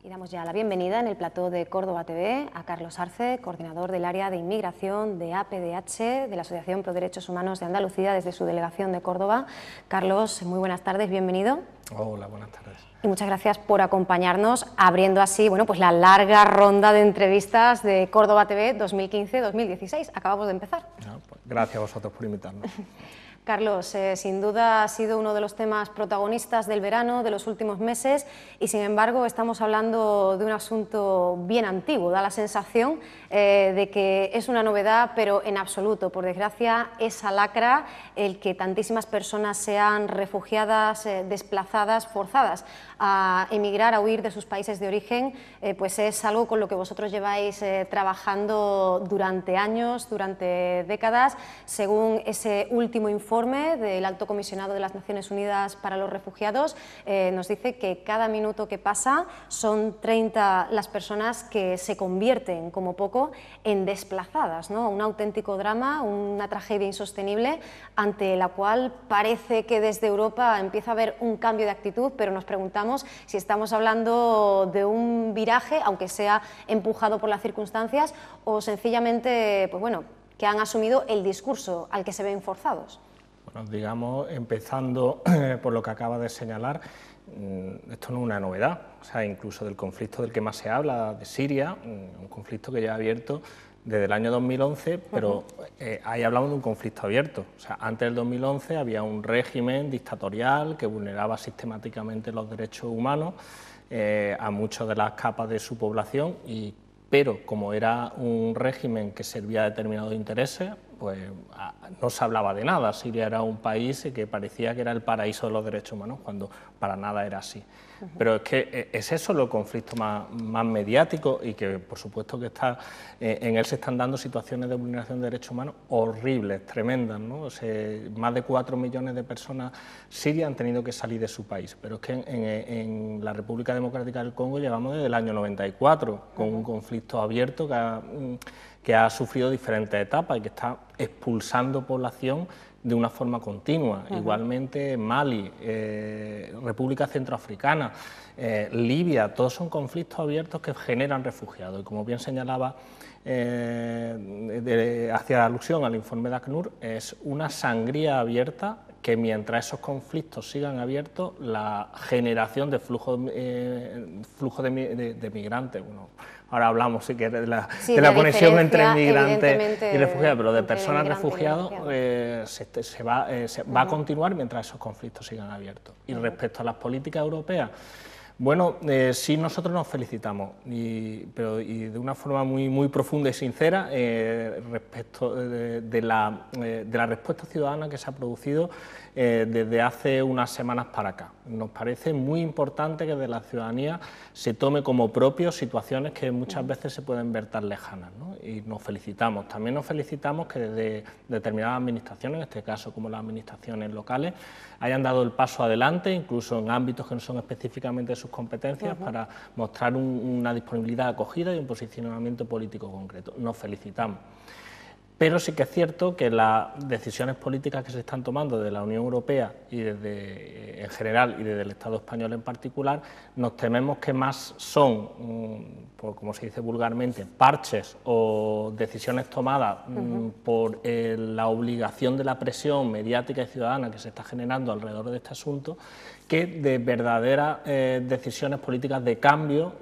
Y damos ya la bienvenida en el plató de Córdoba TV a Carlos Arce, coordinador del área de inmigración de APDH, de la Asociación Pro Derechos Humanos de Andalucía, desde su delegación de Córdoba. Carlos, muy buenas tardes, bienvenido. Hola, buenas tardes. Y muchas gracias por acompañarnos, abriendo así pues la larga ronda de entrevistas de Córdoba TV 2015-2016. Acabamos de empezar. Pues gracias a vosotros por invitarnos. Carlos, sin duda ha sido uno de los temas protagonistas del verano, de los últimos meses, y sin embargo estamos hablando de un asunto bien antiguo. Da la sensación de que es una novedad, pero en absoluto. Por desgracia, esa lacra, el que tantísimas personas sean refugiadas, desplazadas, forzadas a emigrar, a huir de sus países de origen, pues es algo con lo que vosotros lleváis trabajando durante años, durante décadas, según ese último informe del Alto Comisionado de las Naciones Unidas para los Refugiados. Nos dice que cada minuto que pasa son 30 las personas que se convierten, como poco, en desplazadas, ¿no? Un auténtico drama, una tragedia insostenible, ante la cual parece que desde Europa empieza a haber un cambio de actitud, pero nos preguntamos si estamos hablando de un viraje, aunque sea empujado por las circunstancias, o sencillamente, pues bueno, que han asumido el discurso al que se ven forzados. Bueno, digamos, empezando por lo que acaba de señalar, esto no es una novedad, o sea, incluso del conflicto del que más se habla, de Siria, un conflicto que lleva abierto desde el año 2011, pero ahí hablamos de un conflicto abierto. O sea, antes del 2011 había un régimen dictatorial que vulneraba sistemáticamente los derechos humanos a muchas de las capas de su población, pero como era un régimen que servía a determinados intereses, pues no se hablaba de nada. Siria era un país que parecía que era el paraíso de los derechos humanos, cuando para nada era así. Pero es que es eso el conflicto más mediático, y que por supuesto que en él se están dando situaciones de vulneración de derechos humanos horribles, tremendas, ¿no? O sea, más de 4 millones de personas sirias han tenido que salir de su país, pero es que en la República Democrática del Congo llevamos desde el año 94 con un conflicto abierto que ha sufrido diferentes etapas y que está expulsando población de una forma continua. Igualmente Mali, República Centroafricana, Libia, todos son conflictos abiertos que generan refugiados. Y como bien señalaba, hacia alusión al informe de ACNUR, es una sangría abierta que mientras esos conflictos sigan abiertos, la generación de flujo de migrantes, bueno, ahora hablamos si quieres de la conexión entre migrantes y refugiados, pero de personas refugiados se va a continuar mientras esos conflictos sigan abiertos. Y respecto a las políticas europeas, bueno, sí, nosotros nos felicitamos, pero de una forma muy profunda y sincera respecto de la respuesta ciudadana que se ha producido desde hace unas semanas para acá. Nos parece muy importante que de la ciudadanía se tome como propio situaciones que muchas veces se pueden ver tan lejanas, ¿no? Y nos felicitamos. También nos felicitamos que desde determinadas administraciones, en este caso como las administraciones locales, hayan dado el paso adelante, incluso en ámbitos que no son específicamente de sus competencias, para mostrar una disponibilidad de acogida y un posicionamiento político concreto. Nos felicitamos. Pero sí que es cierto que las decisiones políticas que se están tomando desde la Unión Europea y en general y desde el Estado español en particular, nos tememos que más son, como se dice vulgarmente, parches o decisiones tomadas por la obligación de la presión mediática y ciudadana que se está generando alrededor de este asunto, que de verdaderas decisiones políticas de cambio,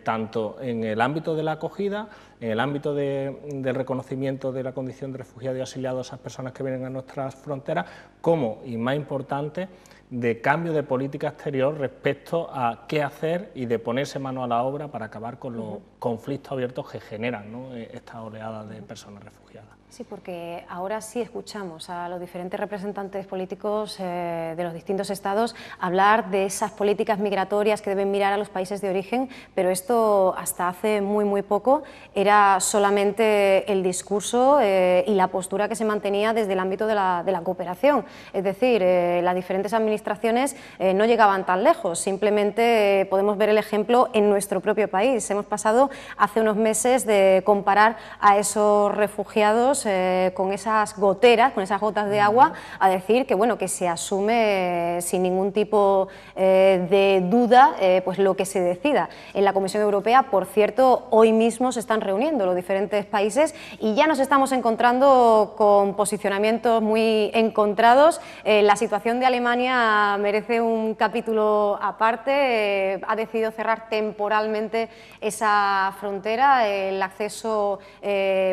tanto en el ámbito de la acogida, en el ámbito del reconocimiento de la condición de refugiado y exiliado a esas personas que vienen a nuestras fronteras, como, y más importante, de cambio de política exterior respecto a qué hacer y de ponerse mano a la obra para acabar con los conflictos abiertos que generan, ¿no?, esta oleada de personas refugiadas. Sí, porque ahora sí escuchamos a los diferentes representantes políticos de los distintos estados hablar de esas políticas migratorias que deben mirar a los países de origen, pero esto hasta hace muy poco era solamente el discurso y la postura que se mantenía desde el ámbito de la cooperación. Es decir, las diferentes administraciones no llegaban tan lejos, simplemente podemos ver el ejemplo en nuestro propio país. Hemos pasado hace unos meses de comparar a esos refugiados con esas goteras, con esas gotas de agua, a decir que, bueno, que se asume sin ningún tipo de duda pues lo que se decida en la Comisión Europea. Por cierto, hoy mismo se están reuniendo los diferentes países y ya nos estamos encontrando con posicionamientos muy encontrados. La situación de Alemania merece un capítulo aparte. Ha decidido cerrar temporalmente esa frontera. El acceso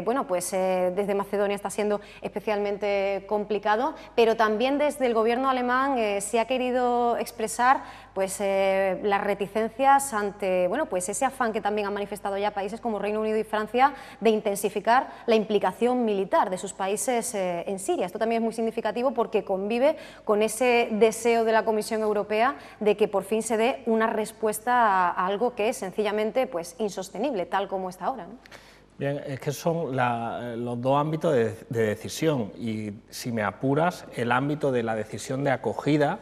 bueno, pues desde Macedonia está siendo especialmente complicado, pero también desde el gobierno alemán se ha querido expresar pues las reticencias ante, bueno, pues ese afán que también han manifestado ya países como Reino Unido y Francia de intensificar la implicación militar de sus países en Siria. Esto también es muy significativo porque convive con ese deseo de la Comisión Europea de que por fin se dé una respuesta a algo que es sencillamente pues insostenible, tal como está ahora, ¿no? Bien, es que son los dos ámbitos de decisión y, si me apuras, el ámbito de la decisión de acogida.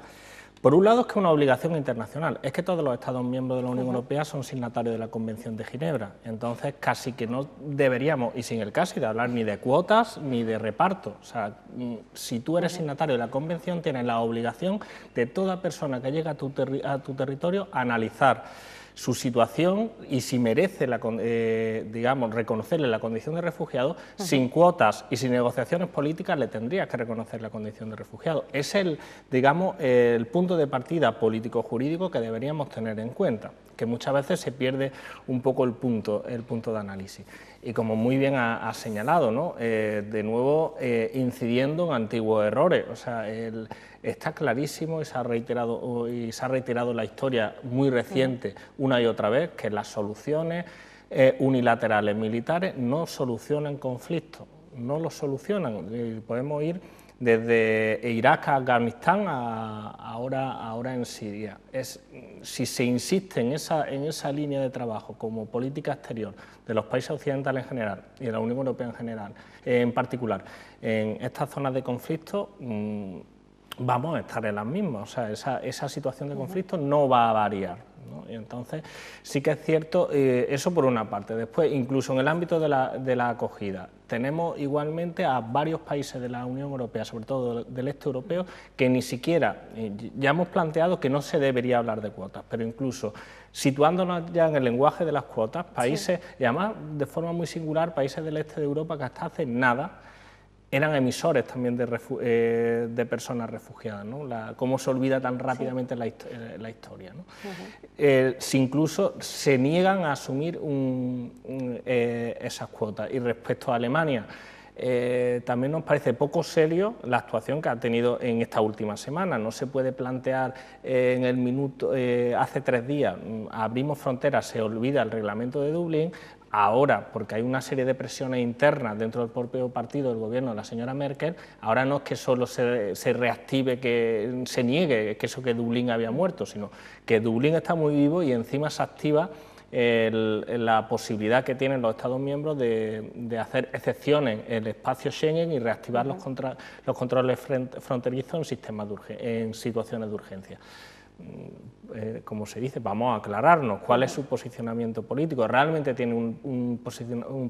Por un lado, es que es una obligación internacional, es que todos los Estados miembros de la Unión Europea son signatarios de la Convención de Ginebra, entonces casi que no deberíamos, y sin el caso de hablar ni de cuotas ni de reparto, o sea, si tú eres signatario de la Convención tienes la obligación de toda persona que llega a tu territorio a analizar su situación y si merece, digamos, reconocerle la condición de refugiado. Sin cuotas y sin negociaciones políticas le tendrías que reconocer la condición de refugiado. Es digamos, el punto de partida político-jurídico que deberíamos tener en cuenta, que muchas veces se pierde un poco el punto de análisis. Y como muy bien ha señalado, ¿no? De nuevo incidiendo en antiguos errores, o sea, está clarísimo y se ha reiterado la historia muy reciente una y otra vez que las soluciones unilaterales militares no solucionan conflictos, no los solucionan. Podemos ir desde Irak a Afganistán ahora en Siria. Si se insiste en esa línea de trabajo como política exterior de los países occidentales en general y de la Unión Europea en general, en particular, en estas zonas de conflicto, vamos a estar en las mismas, o sea, esa situación de conflicto no va a variar, ¿no? Y entonces sí que es cierto, eso por una parte. Después, incluso en el ámbito de la acogida, tenemos igualmente a varios países de la Unión Europea, sobre todo del este europeo, que ni siquiera, ya hemos planteado que no se debería hablar de cuotas, pero incluso situándonos ya en el lenguaje de las cuotas, países, y además de forma muy singular, países del este de Europa que hasta hace nada eran emisores también de personas refugiadas, ¿no? Cómo se olvida tan rápidamente la historia, ¿no? Si incluso se niegan a asumir esas cuotas. Y respecto a Alemania, también nos parece poco serio la actuación que ha tenido en esta última semana. No se puede plantear en el minuto, hace 3 días, abrimos fronteras, se olvida el reglamento de Dublín. Ahora, porque hay una serie de presiones internas dentro del propio partido del gobierno de la señora Merkel, ahora no es que solo se reactive, que se niegue que Dublín había muerto, sino que Dublín está muy vivo y encima se activa la posibilidad que tienen los Estados miembros de hacer excepciones en el espacio Schengen y reactivar los controles fronterizos en situaciones de urgencia. Como se dice, vamos a aclararnos cuál es su posicionamiento político. ¿Realmente tiene un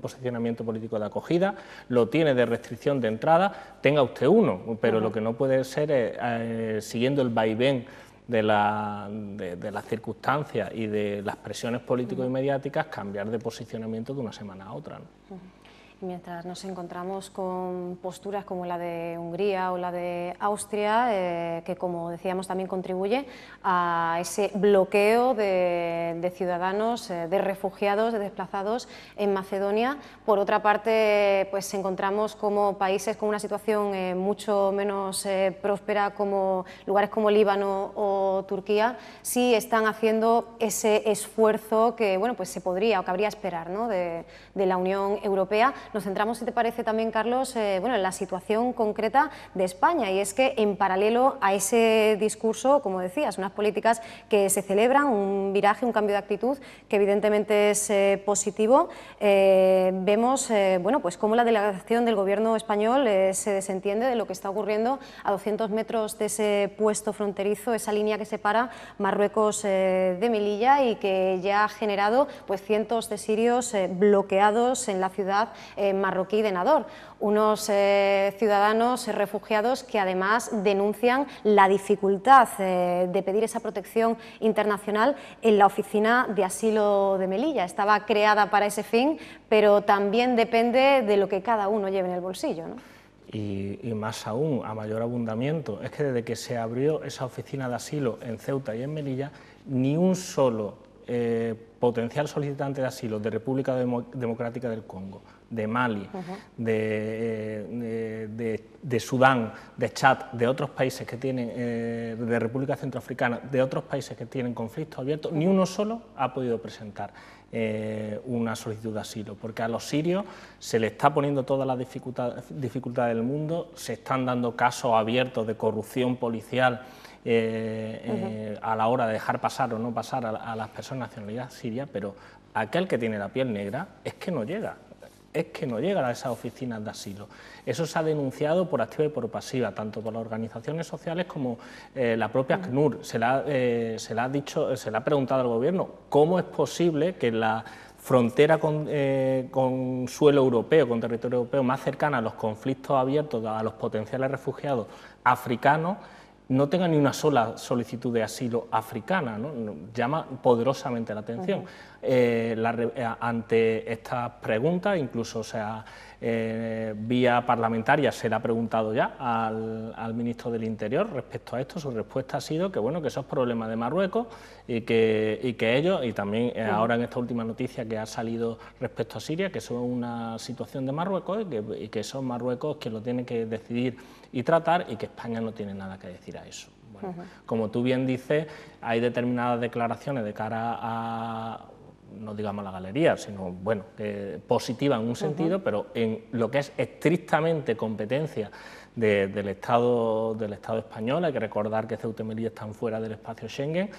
posicionamiento político de acogida? ¿Lo tiene de restricción de entrada? Tenga usted uno, pero lo que no puede ser es, siguiendo el vaivén de las circunstancias y de las presiones políticas y mediáticas, cambiar de posicionamiento de una semana a otra, ¿no? Mientras nos encontramos con posturas como la de Hungría o la de Austria, que como decíamos también contribuye a ese bloqueo de ciudadanos, de refugiados, de desplazados en Macedonia. Por otra parte, pues encontramos como países con una situación mucho menos próspera, como lugares como Líbano o Turquía, sí están haciendo ese esfuerzo que, bueno, pues se podría o cabría esperar, ¿no?, de la Unión Europea. Nos centramos, si te parece también, Carlos, bueno, en la situación concreta de España, y es que en paralelo a ese discurso, como decías, unas políticas que se celebran, un viraje, un cambio de actitud que evidentemente es positivo, vemos bueno, pues cómo la delegación del Gobierno español se desentiende de lo que está ocurriendo a 200 metros de ese puesto fronterizo, esa línea que separa Marruecos de Melilla y que ya ha generado pues cientos de sirios bloqueados en la ciudad marroquí de Nador, unos ciudadanos refugiados que además denuncian la dificultad de pedir esa protección internacional en la oficina de asilo de Melilla. Estaba creada para ese fin, pero también depende de lo que cada uno lleve en el bolsillo, ¿no? Y más aún, a mayor abundamiento, es que desde que se abrió esa oficina de asilo en Ceuta y en Melilla, ni un solo potencial solicitante de asilo de República Democrática del Congo, de Mali, de Sudán, de Chad, de otros países que tienen, de República Centroafricana, de otros países que tienen conflictos abiertos, ni uno solo ha podido presentar una solicitud de asilo, porque a los sirios se les está poniendo todas las dificultades del mundo, se están dando casos abiertos de corrupción policial a la hora de dejar pasar o no pasar a las personas de nacionalidad siria, pero aquel que tiene la piel negra es que no llega a esas oficinas de asilo. Eso se ha denunciado por activa y por pasiva, tanto por las organizaciones sociales como la propia ACNUR. Se le ha preguntado al Gobierno cómo es posible que la frontera con suelo europeo, con territorio europeo más cercana a los conflictos abiertos, a los potenciales refugiados africanos, no tenga ni una sola solicitud de asilo africana, ¿no? Llama poderosamente la atención. Ante estas preguntas, incluso vía parlamentaria se le ha preguntado ya al ministro del Interior respecto a esto. Su respuesta ha sido que bueno, que eso es problema de Marruecos y que ellos, y también ahora en esta última noticia que ha salido respecto a Siria, que eso es una situación de Marruecos y que son Marruecos quien lo tienen que decidir y tratar, y que España no tiene nada que decir a eso. Bueno, como tú bien dices, hay determinadas declaraciones de cara a, no digamos la galería, sino bueno, positiva en un sentido, pero en lo que es estrictamente competencia del Estado español, hay que recordar que Ceuta y Melilla están fuera del espacio Schengen.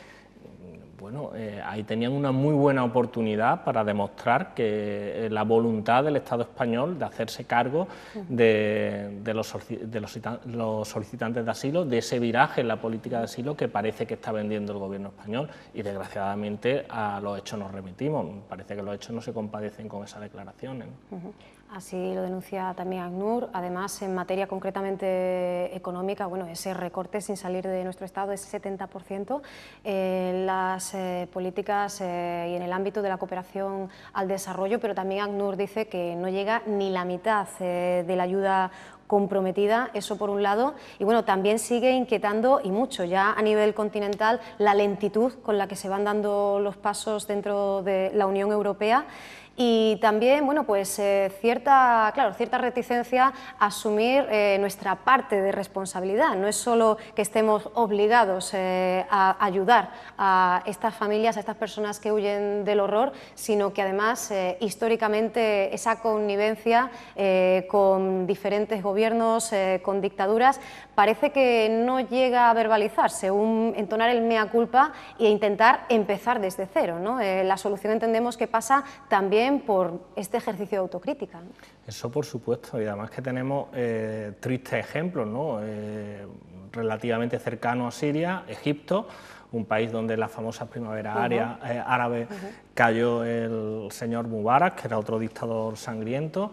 Bueno, ahí tenían una muy buena oportunidad para demostrar que la voluntad del Estado español de hacerse cargo de los solicitantes de asilo, de ese viraje en la política de asilo que parece que está vendiendo el Gobierno español, y desgraciadamente a los hechos nos remitimos. Parece que los hechos no se compadecen con esas declaraciones, ¿no? Así lo denuncia también ACNUR. Además, en materia concretamente económica, bueno, ese recorte sin salir de nuestro Estado es 70%. Las políticas y en el ámbito de la cooperación al desarrollo, pero también ACNUR dice que no llega ni la mitad de la ayuda comprometida, eso por un lado, y bueno, también sigue inquietando y mucho ya a nivel continental la lentitud con la que se van dando los pasos dentro de la Unión Europea. Y también, bueno, pues cierta reticencia a asumir nuestra parte de responsabilidad. No es solo que estemos obligados a ayudar a estas familias, a estas personas que huyen del horror, sino que además históricamente esa connivencia con diferentes gobiernos, con dictaduras, parece que no llega a verbalizarse, entonar el mea culpa e intentar empezar desde cero, ¿no? La solución entendemos que pasa también por este ejercicio de autocrítica, ¿no? Eso por supuesto, y además que tenemos tristes ejemplos, ¿no? Relativamente cercanos a Siria, Egipto, un país donde en las famosas primaveras árabes cayó el señor Mubarak, que era otro dictador sangriento.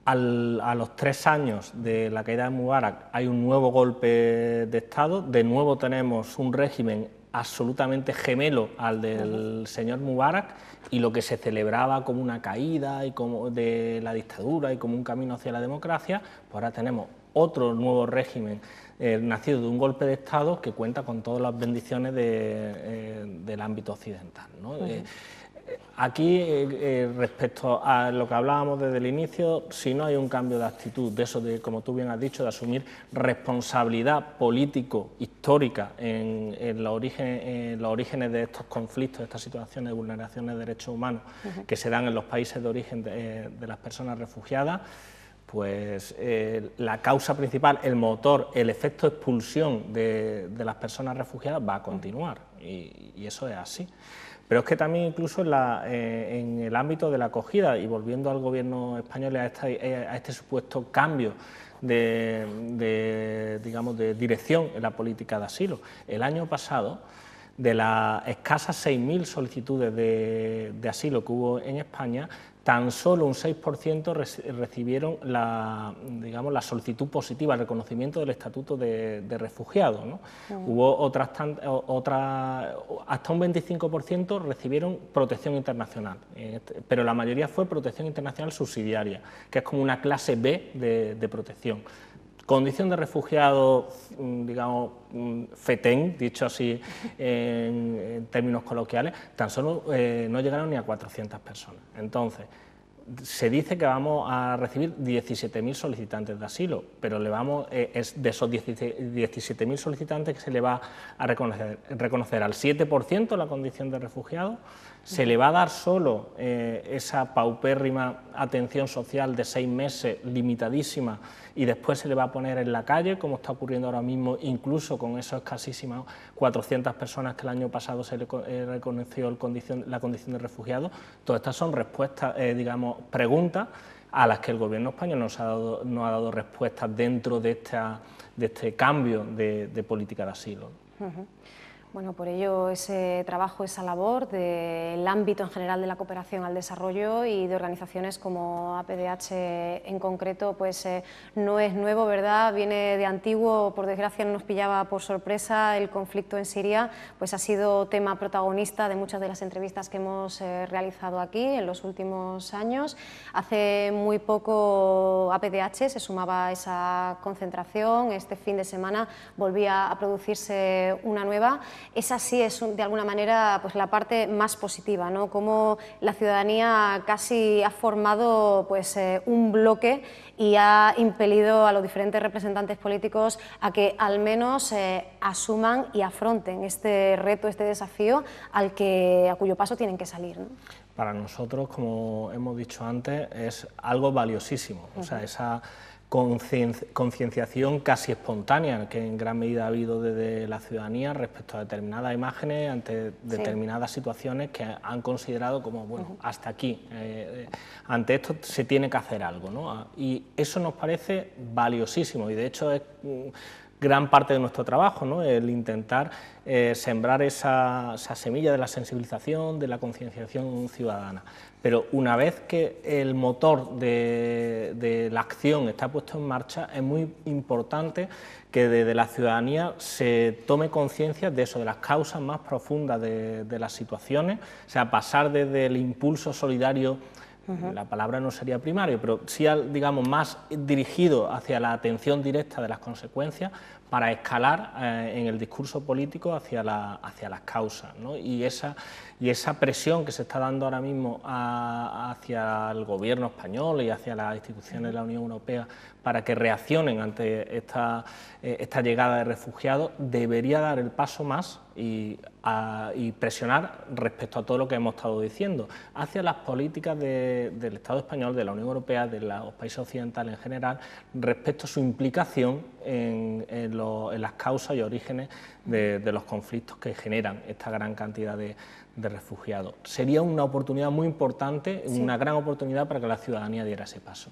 A los 3 años de la caída de Mubarak hay un nuevo golpe de Estado, de nuevo tenemos un régimen absolutamente gemelo al del señor Mubarak, y lo que se celebraba como una caída y como de la dictadura y como un camino hacia la democracia, pues ahora tenemos otro nuevo régimen nacido de un golpe de Estado que cuenta con todas las bendiciones del ámbito occidental, ¿no? Aquí, respecto a lo que hablábamos desde el inicio, si no hay un cambio de actitud, de eso, de, como tú bien has dicho, de asumir responsabilidad político-histórica en los orígenes de estos conflictos, de estas situaciones de vulneraciones de derechos humanos que se dan en los países de origen de las personas refugiadas, pues la causa principal, el motor, el efecto expulsión de las personas refugiadas va a continuar, y eso es así. Pero es que también incluso en el ámbito de la acogida, y volviendo al Gobierno español a este supuesto cambio digamos, de dirección en la política de asilo, el año pasado de las escasas 6.000 solicitudes de asilo que hubo en España, tan solo un 6% recibieron la solicitud positiva, el reconocimiento del estatuto de refugiado, ¿no? Hubo hasta un 25% recibieron protección internacional, pero la mayoría fue protección internacional subsidiaria, que es como una clase B de protección. Condición de refugiado, digamos, fetén, dicho así en términos coloquiales, tan solo no llegaron ni a 400 personas. Entonces, se dice que vamos a recibir 17.000 solicitantes de asilo, pero es de esos 17.000 solicitantes que se le va a reconocer al 7% la condición de refugiado, se le va a dar solo esa paupérrima atención social de 6 meses, limitadísima, y después se le va a poner en la calle, como está ocurriendo ahora mismo, incluso con esas escasísimas 400 personas que el año pasado se le reconoció la condición de refugiado. Todas estas son respuestas, preguntas a las que el Gobierno español no ha dado respuestas dentro de este cambio de política de asilo. Bueno, por ello ese trabajo, esa labor del ámbito en general de la cooperación al desarrollo y de organizaciones como APDH en concreto, pues no es nuevo, ¿verdad? Viene de antiguo, por desgracia no nos pillaba por sorpresa. El conflicto en Siria pues ha sido tema protagonista de muchas de las entrevistas que hemos realizado aquí en los últimos años. Hace muy poco APDH se sumaba a esa concentración, este fin de semana volvía a producirse una nueva. Esa sí es de alguna manera pues la parte más positiva, ¿no? Cómo la ciudadanía casi ha formado pues un bloque y ha impelido a los diferentes representantes políticos a que al menos asuman y afronten este reto, este desafío a cuyo paso tienen que salir, ¿no? Para nosotros, como hemos dicho antes, es algo valiosísimo, o sea, esa concienciación casi espontánea que en gran medida ha habido desde la ciudadanía respecto a determinadas imágenes, ante determinadas situaciones que han considerado como, bueno, hasta aquí, ante esto se tiene que hacer algo, ¿no? Y eso nos parece valiosísimo y de hecho es gran parte de nuestro trabajo, ¿no? El intentar sembrar esa semilla de la sensibilización, de la concienciación ciudadana. Pero una vez que el motor de la acción está puesto en marcha, es muy importante que desde la ciudadanía se tome conciencia de eso, de las causas más profundas de las situaciones, o sea, pasar desde el impulso solidario. La palabra no sería primario, pero sí, digamos, más dirigido hacia la atención directa de las consecuencias para escalar en el discurso político hacia las causas, ¿no? Y esa presión que se está dando ahora mismo hacia el Gobierno español y hacia las instituciones de la Unión Europea para que reaccionen ante esta llegada de refugiados, debería dar el paso más y presionar respecto a todo lo que hemos estado diciendo, hacia las políticas del Estado español, de la Unión Europea, de los países occidentales en general, respecto a su implicación en las causas y orígenes de los conflictos que generan esta gran cantidad de refugiados. Sería una oportunidad muy importante, una gran oportunidad para que la ciudadanía diera ese paso.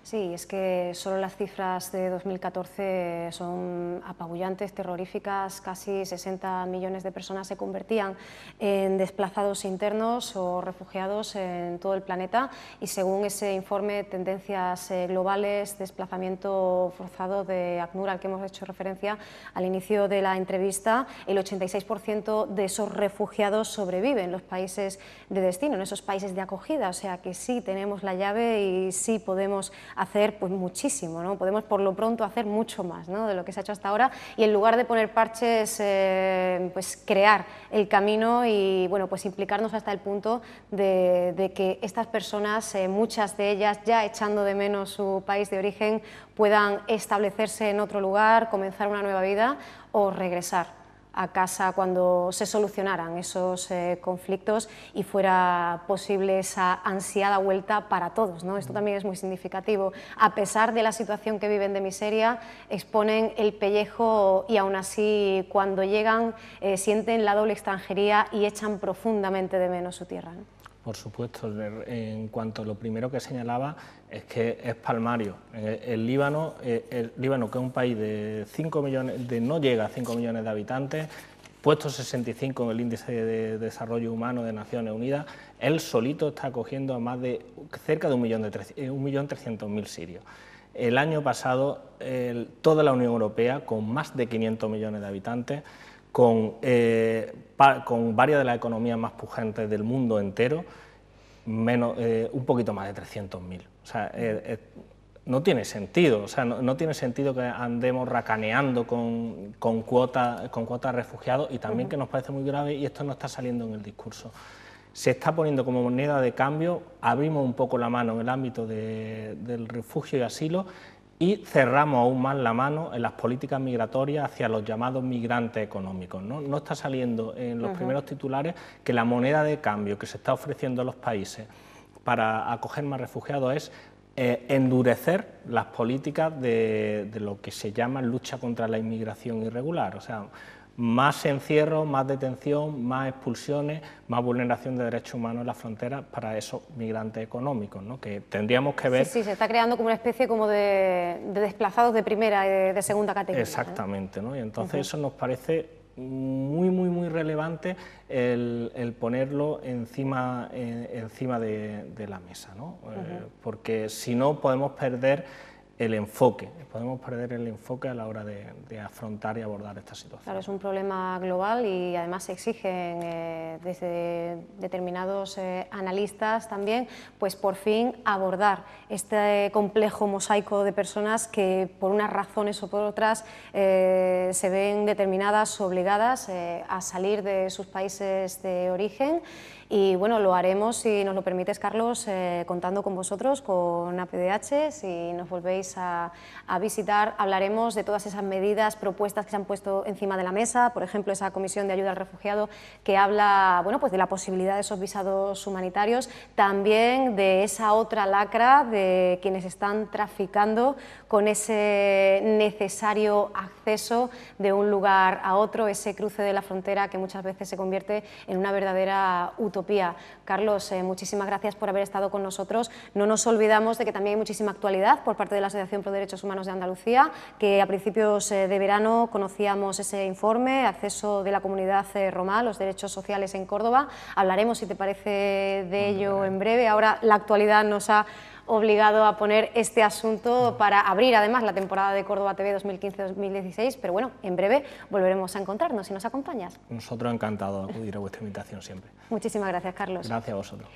Sí, es que solo las cifras de 2014 son apabullantes, terroríficas. Casi 60 millones de personas se convertían en desplazados internos o refugiados en todo el planeta y según ese informe Tendencias Globales, Desplazamiento Forzado de ACNUR, al que hemos hecho referencia al inicio de la entrevista, el 86% de esos refugiados sobreviven en los países de destino, en esos países de acogida, o sea que sí tenemos la llave y sí podemos hacer pues muchísimo, ¿no? Podemos por lo pronto hacer mucho más, ¿no?, de lo que se ha hecho hasta ahora y en lugar de poner parches, pues crear el camino y bueno, pues implicarnos hasta el punto de que estas personas, muchas de ellas ya echando de menos su país de origen, puedan establecerse en otro lugar, comenzar una nueva vida o regresar a casa cuando se solucionaran esos conflictos y fuera posible esa ansiada vuelta para todos, ¿no? Esto también es muy significativo. A pesar de la situación que viven de miseria, exponen el pellejo y aún así cuando llegan sienten la doble extranjería y echan profundamente de menos su tierra, ¿no? Por supuesto, en cuanto a lo primero que señalaba, es que es palmario. El Líbano, que es un país de 5 millones, no llega a 5 millones de habitantes, puesto 65 en el índice de desarrollo humano de Naciones Unidas, él solito está acogiendo a más de cerca de 1.300.000 sirios. El año pasado, toda la Unión Europea, con más de 500 millones de habitantes, con varias de las economías más pujantes del mundo entero, un poquito más de 300.000. O sea, no tiene sentido, o sea, no tiene sentido que andemos racaneando con cuotas de refugiados, y también que nos parece muy grave, y esto no está saliendo en el discurso. Se está poniendo como moneda de cambio, abrimos un poco la mano en el ámbito del refugio y asilo, y cerramos aún más la mano en las políticas migratorias hacia los llamados migrantes económicos, ¿no? No está saliendo en los primeros titulares que la moneda de cambio que se está ofreciendo a los países para acoger más refugiados es endurecer las políticas de lo que se llama lucha contra la inmigración irregular, o sea, más encierro, más detención, más expulsiones, más vulneración de derechos humanos en las fronteras para esos migrantes económicos, ¿no? Que tendríamos que ver... Sí, se está creando como una especie como de desplazados de primera y de segunda categoría. Exactamente, ¿no? Y entonces eso nos parece muy relevante el ponerlo encima de la mesa, ¿no? Porque si no podemos perder el enfoque a la hora de afrontar y abordar esta situación. Claro, es un problema global y además se exigen desde determinados analistas también, pues por fin abordar este complejo mosaico de personas que por unas razones o por otras se ven determinadas, obligadas a salir de sus países de origen. Y bueno, lo haremos, si nos lo permites, Carlos, contando con vosotros, con APDH. Si nos volvéis a visitar, hablaremos de todas esas medidas, propuestas que se han puesto encima de la mesa, por ejemplo, esa comisión de ayuda al refugiado que habla, bueno, pues de la posibilidad de esos visados humanitarios, también de esa otra lacra de quienes están traficando con ese necesario acceso de un lugar a otro, ese cruce de la frontera que muchas veces se convierte en una verdadera utopía. Carlos, muchísimas gracias por haber estado con nosotros. No nos olvidamos de que también hay muchísima actualidad por parte de la Asociación Pro Derechos Humanos de Andalucía, que a principios de verano conocíamos ese informe, acceso de la comunidad roma a los derechos sociales en Córdoba. Hablaremos, si te parece, de ello en breve. Ahora la actualidad nos ha obligado a poner este asunto para abrir además la temporada de Córdoba TV 2015-2016, pero bueno, en breve volveremos a encontrarnos si nos acompañas. Nosotros encantados de acudir a vuestra invitación siempre. Muchísimas gracias, Carlos. Gracias a vosotros.